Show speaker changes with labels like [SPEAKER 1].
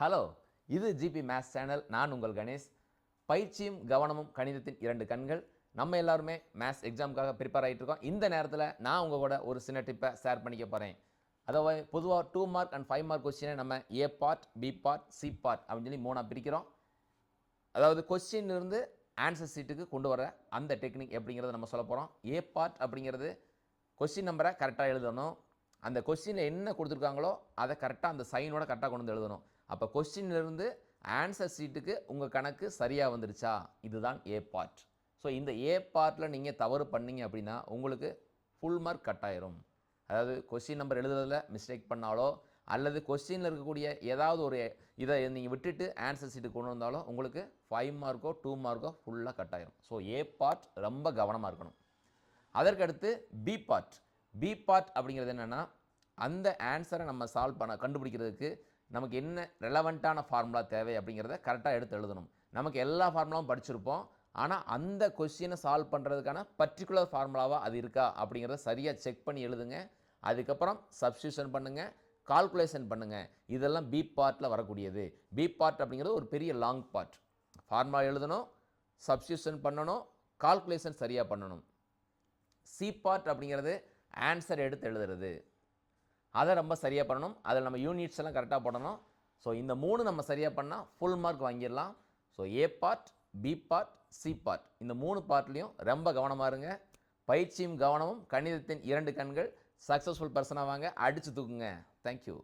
[SPEAKER 1] Hello, இது GB maths channel. நான் உங்கள் கணேஷ். பயிற்சியும் கவனமும் கணிதத்தின் 2 கண்கள். நம்ம எல்லாருமே மேத்ஸ் எக்ஸாமுக்காக ப்ரிப்பேர் ஆகிட்டு இருக்கோம். இந்த நேரத்தில் நான் உங்கள் கூட ஒரு சின்ன டிப்பை ஷேர் பண்ணிக்க போகிறேன். அதாவது பொதுவாக 2 மார்க் அண்ட் 5 மார்க் கொஸ்டினை நம்ம A part, B part, C part அப்படின்னு சொல்லி 3ஆக பிரிக்கிறோம். அதாவது கொஸ்டின் இருந்து ஆன்சர் சீட்டுக்கு கொண்டு வர அந்த டெக்னிக் எப்படிங்கிறத நம்ம சொல்ல போகிறோம். ஏ பார்ட் அப்படிங்கிறது கொஸ்டின் நம்பரை கரெக்டாக எழுதணும். அந்த கொஸ்டினில் என்ன கொடுத்துருக்காங்களோ அதை கரெக்டாக அந்த சைனோட கரெக்டாக கொண்டு வந்து எழுதணும். அப்போ கொஸ்டின்லேருந்து ஆன்சர் சீட்டுக்கு உங்கள் கணக்கு சரியாக வந்துருச்சா, இதுதான் ஏ பார்ட். ஸோ இந்த ஏ பார்ட்டில் நீங்கள் தவறு பண்ணீங்க அப்படின்னா உங்களுக்கு ஃபுல் மார்க் கட் ஆயிரும். அதாவது கொஸ்டின் நம்பர் எழுதுறதுல மிஸ்டேக் பண்ணாலோ அல்லது கொஸ்டினில் இருக்கக்கூடிய ஏதாவது ஒரு இதை நீங்கள் விட்டுட்டு ஆன்சர் சீட்டுக்கு கொண்டு வந்தாலும் உங்களுக்கு 5 மார்க்கோ 2 மார்க்கோ ஃபுல்லாக கட் ஆயிரும். ஸோ ஏ பார்ட் ரொம்ப கவனமாக இருக்கணும். அதற்கடுத்து பி பார்ட். பி பார்ட் அப்படிங்கிறது என்னென்னா, அந்த ஆன்சரை நம்ம சால்வ் பண்ண கண்டுபிடிக்கிறதுக்கு நமக்கு என்ன ரெலவெண்ட்டான ஃபார்முலா தேவை அப்படிங்கிறத கரெக்டாக எடுத்து எழுதணும். நமக்கு எல்லா ஃபார்முலாவும் படிச்சிருப்போம், ஆனால் அந்த கொஸ்டினை சால்வ் பண்ணுறதுக்கான பர்டிகுலர் ஃபார்முலாவாக அது இருக்கா அப்படிங்கிறத சரியாக செக் பண்ணி எழுதுங்க. அதுக்கப்புறம் சப்ஸ்டியூஷன் பண்ணுங்கள், கால்குலேஷன் பண்ணுங்கள். இதெல்லாம் பி பார்ட்டில் வரக்கூடியது. பி பார்ட் அப்படிங்கிறது ஒரு பெரிய லாங் பார்ட். ஃபார்முலா எழுதணும், சப்ஸ்டியூஷன் பண்ணணும், கால்குலேஷன் சரியாக பண்ணணும். சி பார்ட் அப்படிங்கிறது ஆன்சர் எடுத்து எழுதுறது. அதை ரொம்ப சரியாக பண்ணணும். அதில் நம்ம யூனிட்ஸ் எல்லாம் கரெக்டாக போடணும். ஸோ இந்த 3 நம்ம சரியாக பண்ணால் ஃபுல் மார்க் வாங்கிடலாம். So A part, B part, C part, இந்த 3 பார்ட்லேயும் ரொம்ப கவனமாக இருங்க. பயிற்சியும் கவனமும் கணிதத்தின் 2 கண்கள். சக்ஸஸ்ஃபுல் பர்சனாக வாங்க, அடித்து தூக்குங்க. தேங்க்யூ.